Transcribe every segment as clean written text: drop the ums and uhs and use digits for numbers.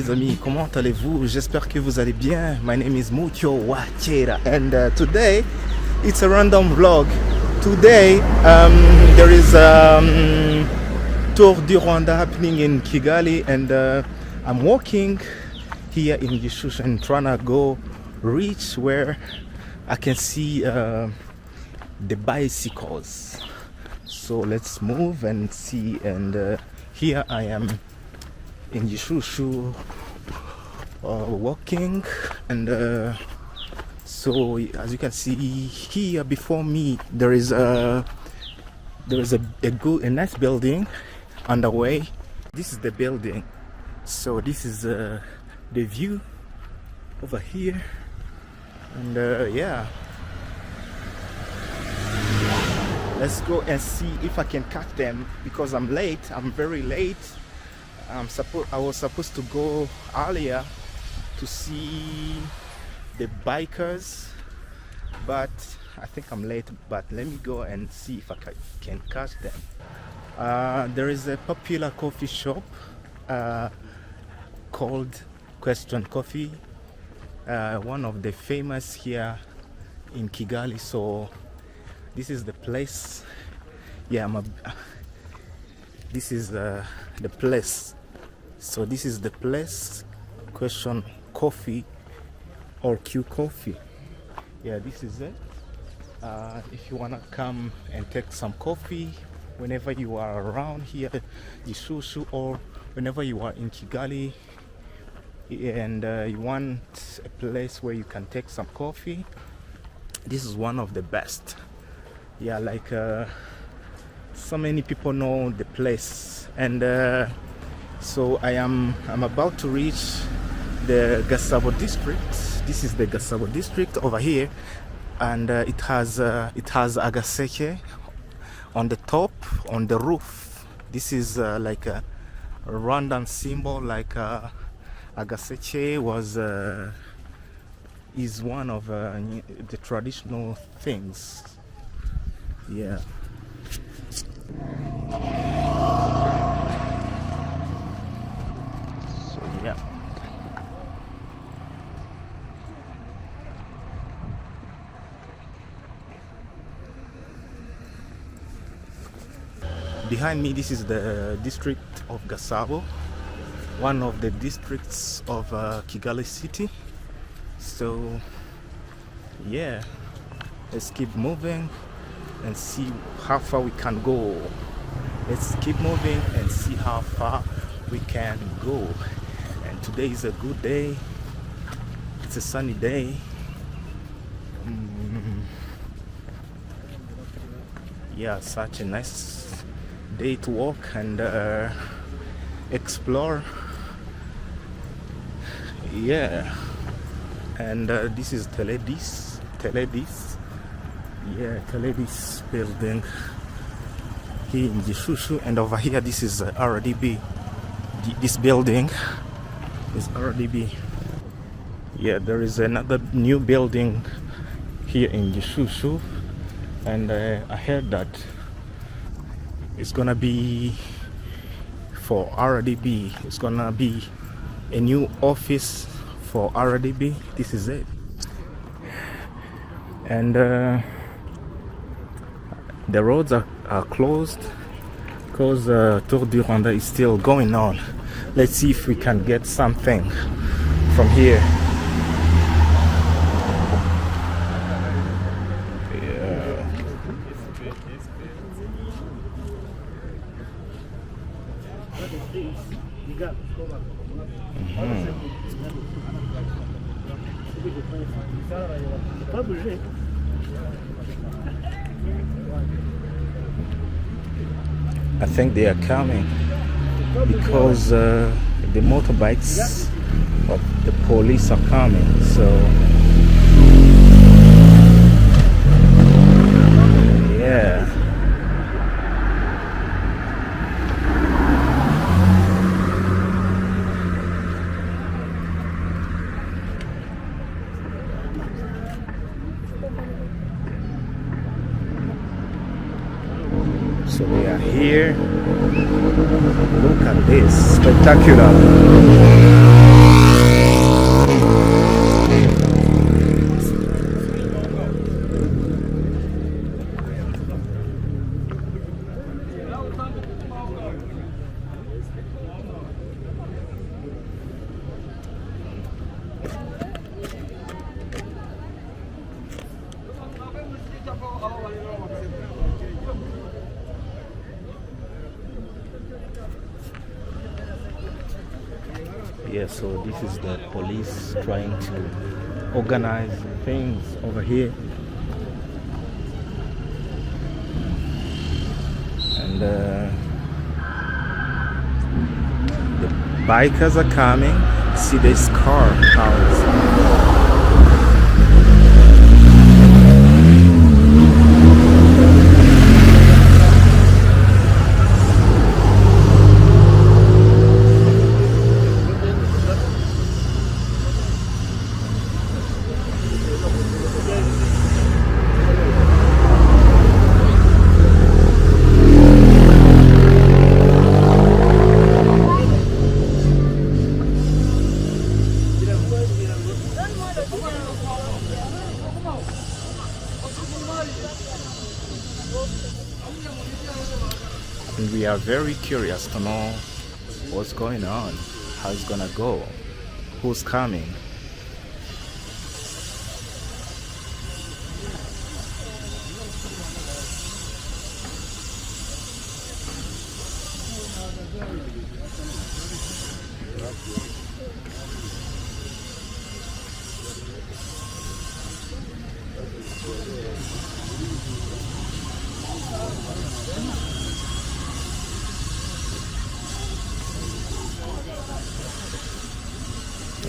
les amis, comment allez-vous? J'espère que vous allez bien. My name is Mucho Wachera and today it's a random vlog. Today there is Tour du Rwanda happening in Kigali and I'm walking here in Gishushu and trying to go reach where I can see the bicycles. So let's move and see, and here I am in Gishushu walking, and so as you can see here before me there is a nice building underway. This is the building, so this is the view over here, and yeah, let's go and see if I can catch them because I'm late. I'm very late. I was supposed to go earlier to see the bikers, but I think I'm late. But let me go and see if I can catch them. There is a popular coffee shop called Question Coffee, one of the famous here in Kigali. So this is the place. Yeah, this is the place. So this is the place, Question Coffee or Q Coffee. Yeah, this is it. If you wanna come and take some coffee whenever you are around here, Gishushu, or whenever you are in Kigali, and you want a place where you can take some coffee, this is one of the best. Yeah, like so many people know the place, and so I'm about to reach the Gasabo district. This is the Gasabo district over here, and it has Agaseke on the top, on the roof. This is like a Rwandan symbol, like Agaseke was is one of the traditional things. Yeah. So yeah. Behind me, this is the district of Gasabo, one of the districts of Kigali city. So yeah, let's keep moving and see how far we can go. Let's keep moving and see how far we can go. And today is a good day. It's a sunny day. Yeah, such a nice day to walk and explore. Yeah, and this is Teledis. Yeah, Teledis building here in Gishushu, and over here this is RDB. This building is RDB. Yeah, there is another new building here in Gishushu, and I heard that it's gonna be for RDB. It's gonna be a new office for RDB. This is it, and the roads are closed because Tour du Rwanda is still going on. Let's see if we can get something from here. Yeah. I think they are coming because the motorbikes of the police are coming. So yeah. So we are here. Look at this, spectacular. Yeah, so this is the police trying to organize things over here. And the bikers are coming. See this car out. And we are very curious to know what's going on, how it's gonna go, who's coming.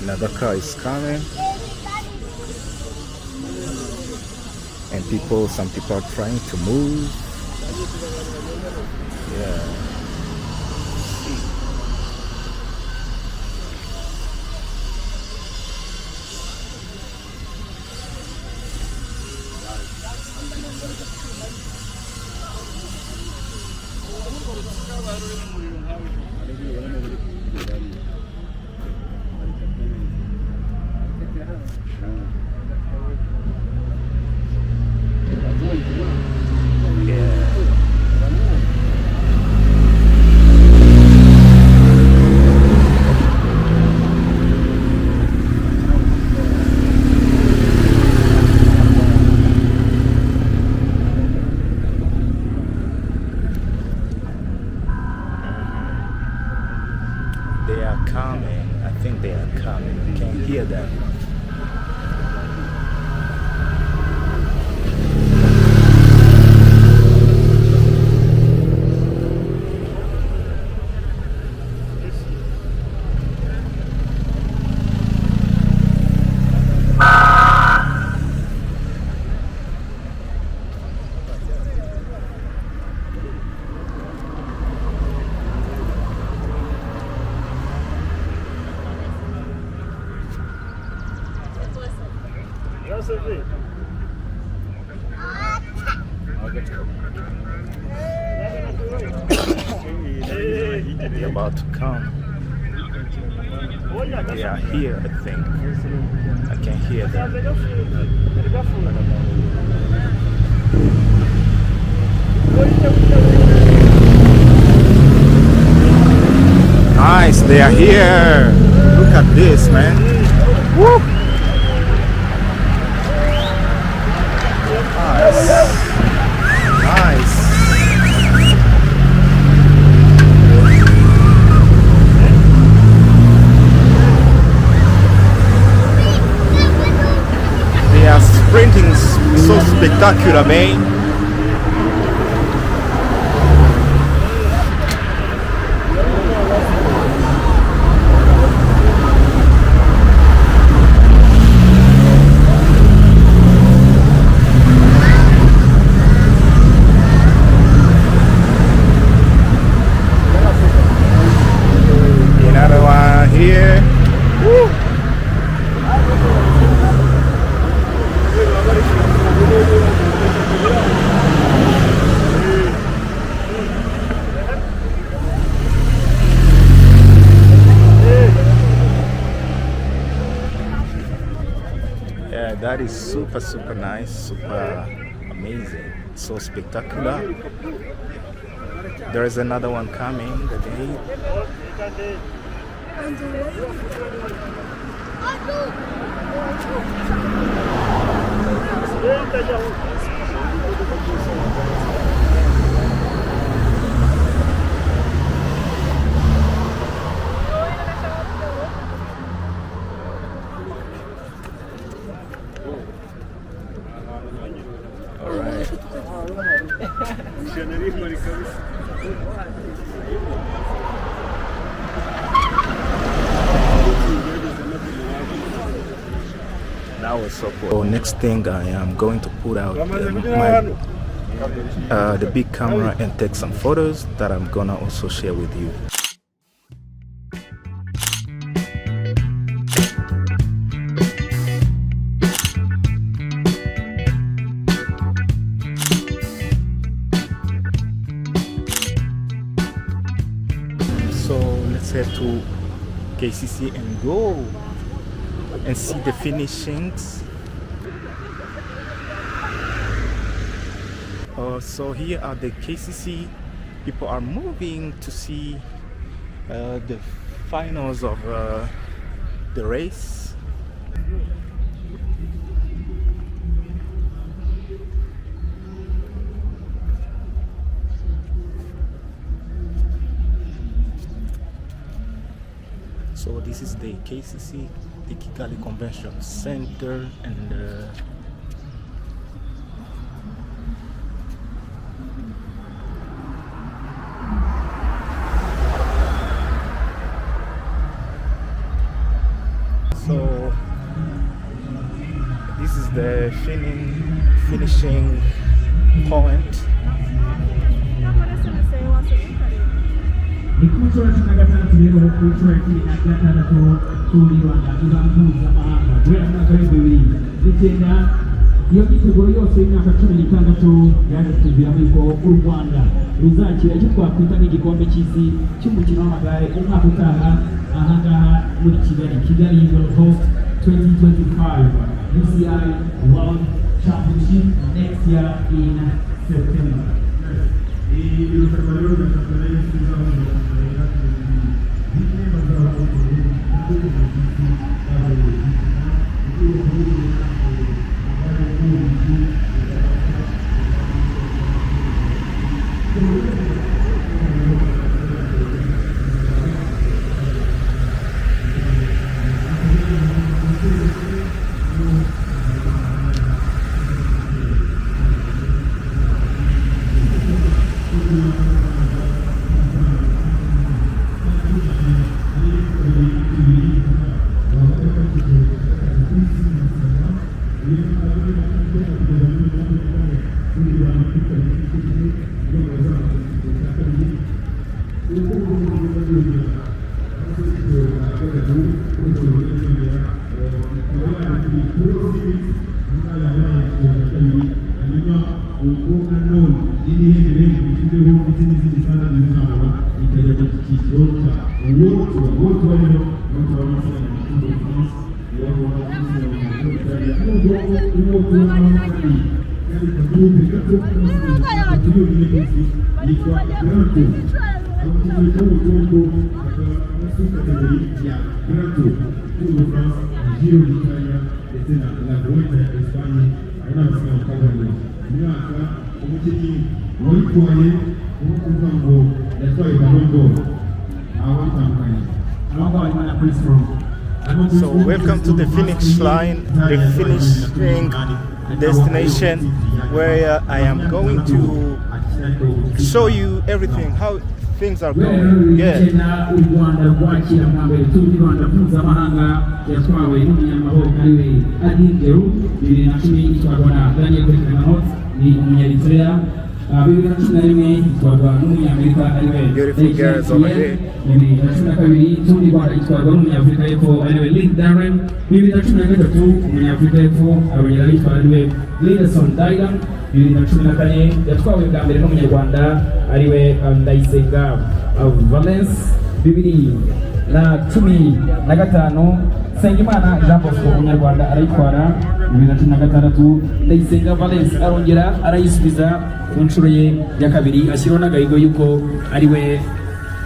Another car is coming, and some people are trying to move. Yeah. They are coming. I think they are coming. I can hear them. They're about to come. They are here, I think. I can hear them. Nice, they are here. Look at this, man. Woo! Nice. They are sprinting so spectacular, man. Here. Woo. Yeah, that is super nice, super amazing, so spectacular. There is another one coming, the gate. That was so cool. So next thing, I am going to put out the big camera and take some photos that I'm gonna also share with you. So let's head to KCC and go and see the finishings. So here are the KCC. People are moving to see the finals of the race. So this is the KCC, the Kigali Convention Center, and so this is the finishing point. Ikunzwe tunagatatu lero kuchwa kinagata Tour du Rwanda tuzamuza mahanga gwera mwaka w'ibibiri zitenda iyo gitego yose imyaka 16 yaje kutubira ko u Rwanda ruzakira cyo twakwita n'igikombe cy'isi cy'umukino w'amagare umwaka utaha ahangaha muri Kigali will host 2025 UCI World Championship next year in September. So welcome to the finish line, the finishing destination, where I am going to show you everything, how things are going. Yeah. Beautiful girls over here. na 15 Sengimana Jean Bosco Umunyarwanda arayitwara 2016 Ndayisenga Valence arongera arayisubiza ku nshuro ye ya kabiri ashyiraho n'agahigo yuko ariwe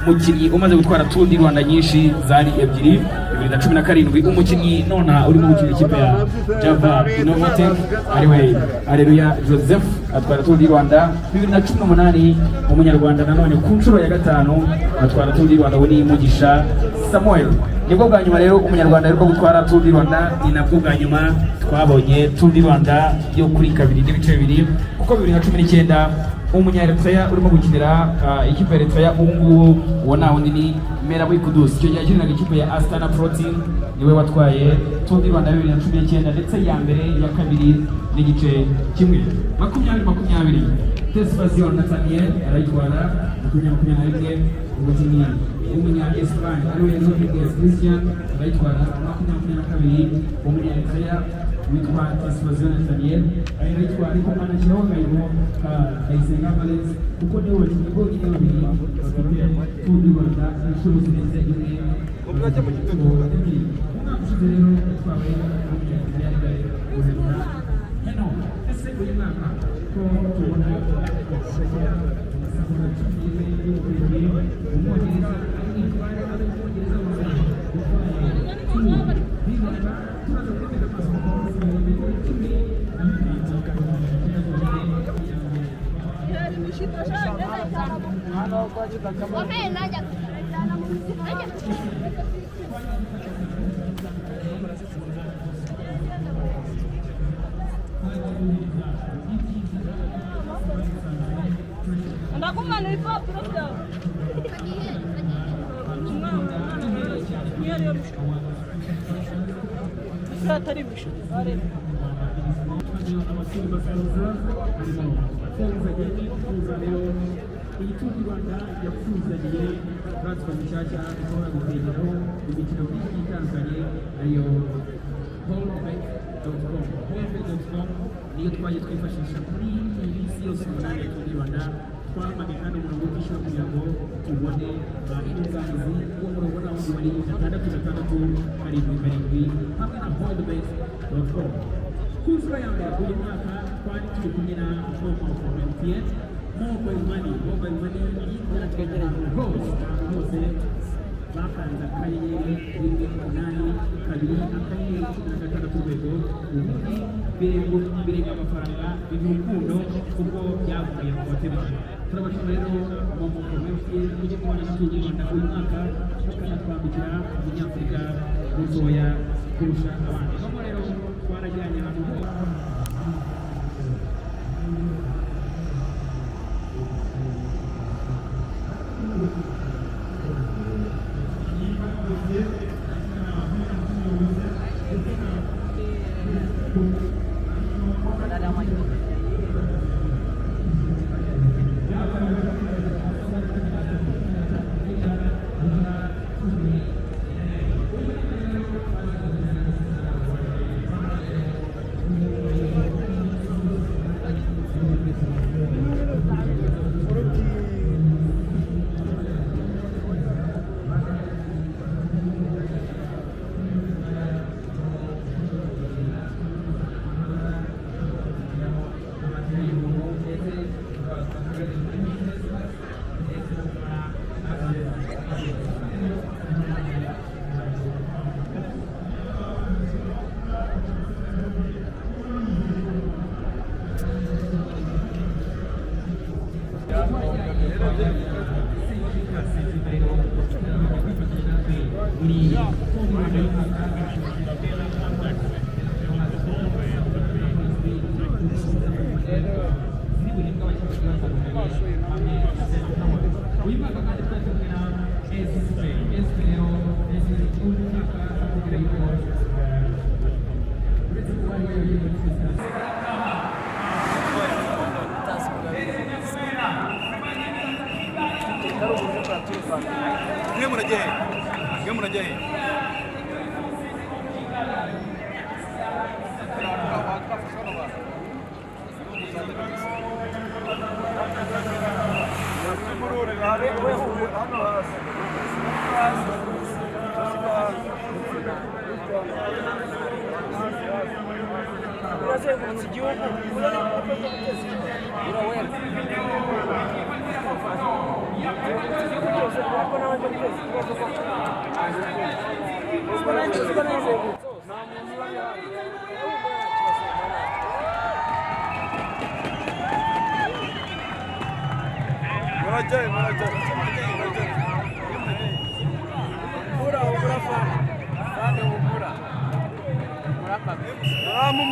mukinnyi umaze gutwara Tour du Rwanda nyinshi zari ebyiri 2017 umukinnyi nona uri mu gukina ikipe ya Java Innovative ariwe Aleluya Joseph atwara Tour du Rwanda 2018 Umunyarwanda nanone ku nshuro ya gatanu atwara Tour du Rwanda woni Mugisha Samuel. Nibwo bwa nyuma rero Umunyarwanda ariko gutwara Tour du Rwanda, ni nabwo bwa nyuma twabonye Tour du Rwanda yo kuri kabiri n'ibice bibiri kuko 2019 umunya-Eritrea urimo gukinira ikipe ya Eritrea ubu ngubu uwo nta wundi ni Merabu Kudus. Icyo gihe yakiniraga ikipe ya Astana Protein, niwe watwaye Tour du Rwanda 2019 ndetse ya mbere ya kabiri n'igice kimwe. 2020 Tesfazion Nathaniel arayitwara 2021 umukinnyi w'umunya-Espagne ariwe Rodriguez Christian arayitwara 2022 umunya-Eritrea witwa Tesfazion Nathaniel arayitwara ariko anashyiraho akayiro Ndayisenga Valens kuko niwe bakinnyi bonyine babiri bafite Tour du Rwanda inshuro zirenze imwe. Umwaka ushize rero twawe umunya-Eritrea guhera hano ese uyu mwaka ko tubona iyi Tour du Rwanda yakuzaniye platform nshyashya ishobora gutegaho imikino myinshi itandukanye ariyo holbet.com niyo twaje twifashisha muri iyi minsi yose umunani ya Tour du Rwanda. Twamaze kandi umurongo w'ishyura kugira ngo tubone inyunganizi uwo murongo nawo wari 667 hamwe na holbet.com. Ku nshuro ya mbere uyu mwaka twari turi kumwe na MTN mobile money twegeranye rwose hose bakanze akanyenyeri 882 urwego ubundi birenga amafaranga y'urukundo kuko byavuye ku bategetsi. Turabashima rero momo commercial uje kubana na Tour du Rwanda uyu mwaka bakanatwambikira umunyafurika mutoya kurusha abandi. Momo rero twarajyanye ahantu hose.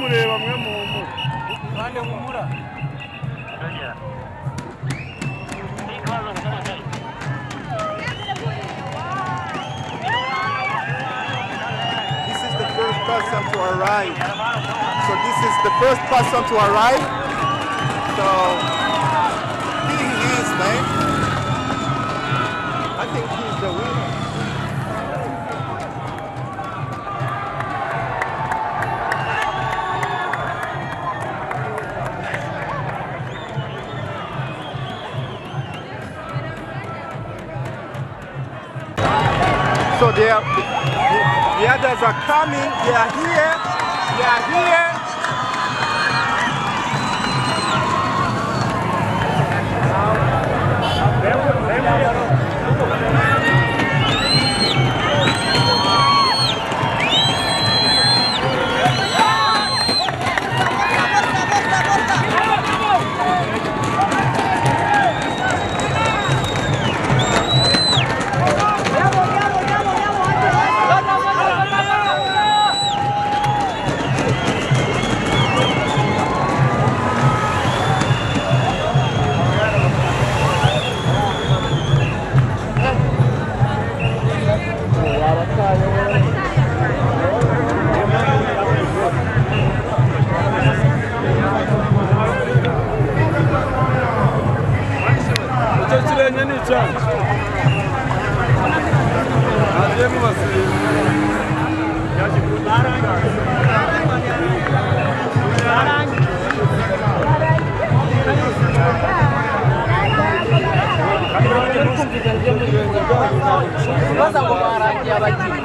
Mureba mwe mu kandi humura This is the first person to arrive. So this is the first person to arrive. So here he is, man. I think he's the winner. So the others are coming, they are here, they are here. Baza ngo barangiye abagiye